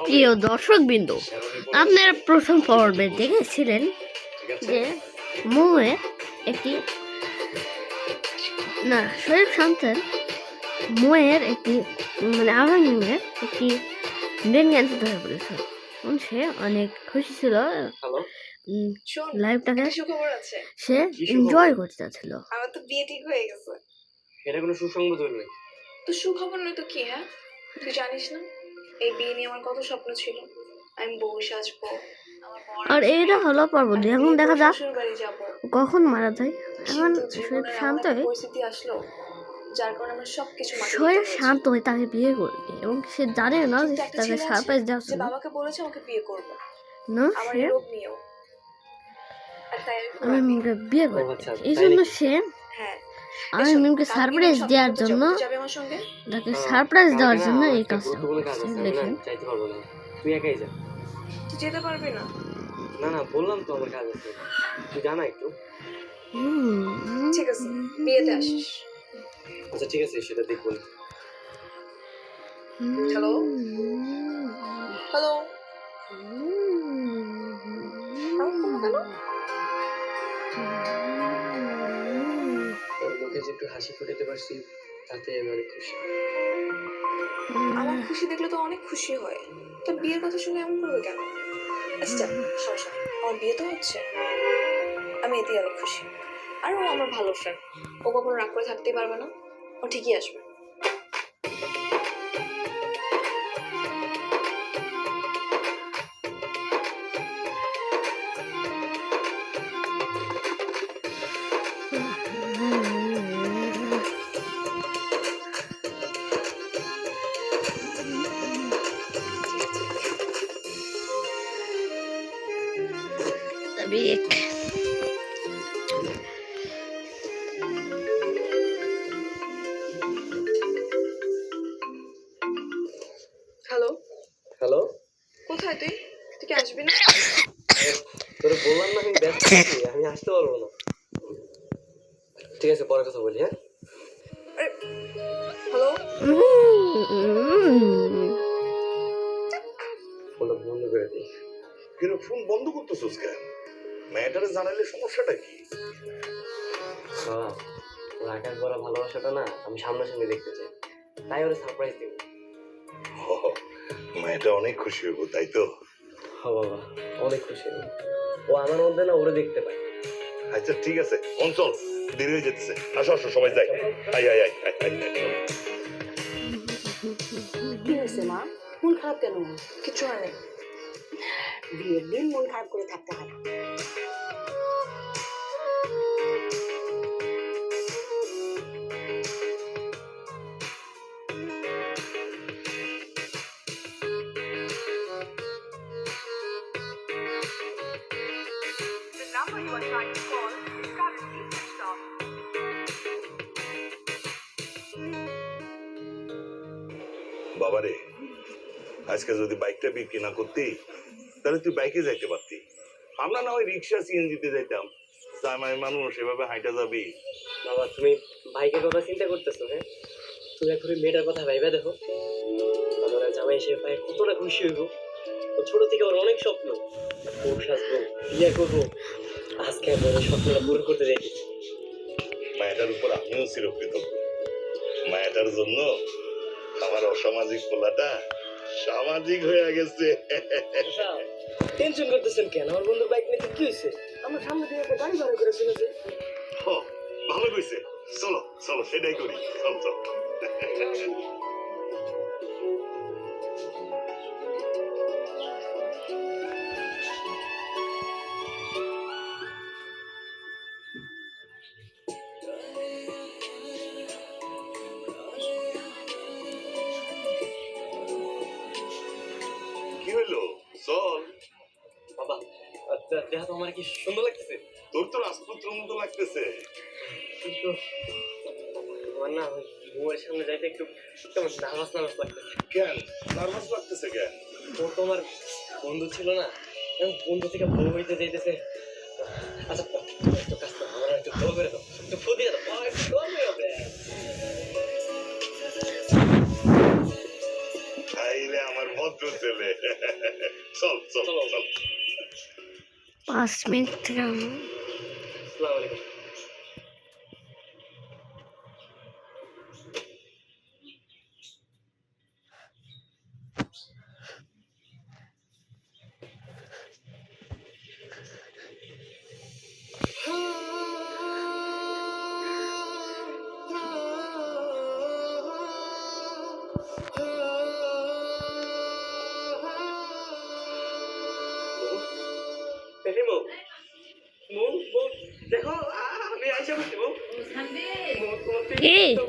প্রিয় দর্শকবৃন্দ, আপনারা প্রথম পর্বে দেখেছিলেন যে মৌয়ের একটি না শরীফ শান্তের মৌয়ের একটি আভাঙ্গের একটি ব্রেন ক্যান্সার ধরা পড়েছে এবং সে অনেক খুশি ছিল। লাইফটাকে সে এনজয় করতে চাচ্ছিল। আমার তো বিয়ে ঠিক হয়ে গেছে। এটা কোনো সুসংবাদ নয়। তো সুখবর নয় তো কি? হ্যাঁ, তুই জানিস না এই বিয়ে নিয়ে আমার কত স্বপ্ন ছিল। আমি বউ সাজবো, আর এটা হলো পর্বত। এখন দেখা যাক শ্বশুরবাড়ি যাবো, কখন মারা যায়। এখন শরীর শান্ত হয়ে পরিস্থিতি আসলো যার কারণে আমরা সবকিছু শরীর শান্ত হয়ে তাকে বিয়ে করবে এবং সে জানে না যে তাকে সারপ্রাইজ দেওয়া যে বাবাকে বলেছে আমাকে বিয়ে করবে না, আমার সে রোগ নিয়েও, আর তাই আমি বিয়ে করবে। এই জন্য সে হ্যাঁ আমি মিমকে সারপ্রাইজ দেওয়ার জন্য যাবে আমার সঙ্গে। তাকে সারপ্রাইজ দেওয়ার জন্য এই কাজটা দেখেন। চাইতে পারবো না, তুই একাই যা। তুই যেতে পারবি না? না না, বললাম তো আমার কাজ আছে, তুই জানা একটু। ঠিক আছে, বিয়েতে আসিস। আচ্ছা ঠিক আছে, সেটা দেখবো। হ্যালো হ্যালো, তোর মুখে যে একটু হাসি ফুটাতে পারছি তাতে আমি অনেক খুশি। আমার খুশি দেখলে তো অনেক খুশি হয়। তোর বিয়ের কথা শুনে এমন করবে কেন? আচ্ছা সমস্যা, আমার বিয়ে তো হচ্ছে, আমি এতেই অনেক খুশি। আর ও আমার ভালো ফ্রেন্ড, ও কখনো রাগ করে থাকতেই পারবে না, ও ঠিকই আসবে। Big. হ্যালো হ্যালো, কোথায় তুই? তুই কি আসবি না? তোরে বললাম না আমি ব্যস্ত আছি, আমি আসতে পারবো না। ঠিক আছে, পরে কথা বলি। হ্যাঁ, হ্যালো, ফোনটা বন্ধ করে দিই। কিন্তু ফোন বন্ধ করতেছিস কেন? মেয়েটারে জানাইলে সমস্যাটা কি? বাবা, তোর আকাশ ভরা ভালোবাসাটা না আমি সামনাসামনি দেখতে চাই, তাই ওরা সারপ্রাইজ দিব। মেয়েটা অনেক খুশি হইব, তাই তো? হ্যাঁ বাবা, অনেক খুশি হই। ও আমার মধ্যে না ওরে দেখতে পায়। আচ্ছা ঠিক আছে, অঞ্চল দেরি হয়ে যেতেছে। আসো আসো, সবাই যাই। I I I I I I. কি হয়েছে মা? মন খারাপ কেন? কিছু হয় নাই। বিয়ের দিন মন খারাপ করে থাকতে হয় না। বাবারে, আজকে যদি বাইকটা বিক্রি না করতি তাহলে তুই বাইকে যাইতে পারতি। আমরা না ওই রিক্সা সিএনজিতে যাইতাম। জামাই মানুষ এভাবে হাইটা যাবি? বাবা, তুমি বাইকের কথা চিন্তা করতেছো? হ্যাঁ, তুমি এখন মেয়েটার কথা ভাইবা দেখো। আমার জামাই হিসেবে পায়ে কতটা খুশি হইব। ও ছোট থেকে ওর অনেক স্বপ্ন, বউ সাজবো, বিয়ে করবো। আজকে আমি ওর স্বপ্নটা পূরণ করতে দেখি। মায়েটার উপর আমিও চিরকৃতজ্ঞ। মায়েটার জন্য আমার অসামাজিক পোলাটা সামাজিক হয়ে গেছে। টেনশন করতেছেন কেন? আমার বন্ধুর বাইক নিতে কি হয়েছে? আমার সামনে দিয়ে একটা গাড়ি ভাড়া করে চলেছে। ভালো কইছে, চলো চলো সেটাই করি। চল চল। কি হইলো? চল। বাবা, দেখা তো আমার কি সুন্দর লাগতেছে। তোর তো রাজপুত্র মতো লাগতেছে। কিন্তু আমার না বউয়ের সামনে যাইতে একটু কেমন নার্ভাস নার্ভাস লাগতেছে। কেন নার্ভাস লাগতেছে কেন? তোর তো আমার বন্ধু ছিল না, বন্ধু থেকে বউ হইতে যাইতেছে। আচ্ছা একটু কাজ করো, আমার একটু দোয়া করে দাও, একটু ফু দিয়ে দাও। একটু দোয়া করে দাও। তাইলে আমার ভদ্র ছেলে। চল চল চলো। চল। 5 মিনিট থেকে আসসালামু আলাইকুম। মৌ, মৌ, মৌ, দেখো আমি আইসা বলছি মৌ। মৌ, তোমার কি? তো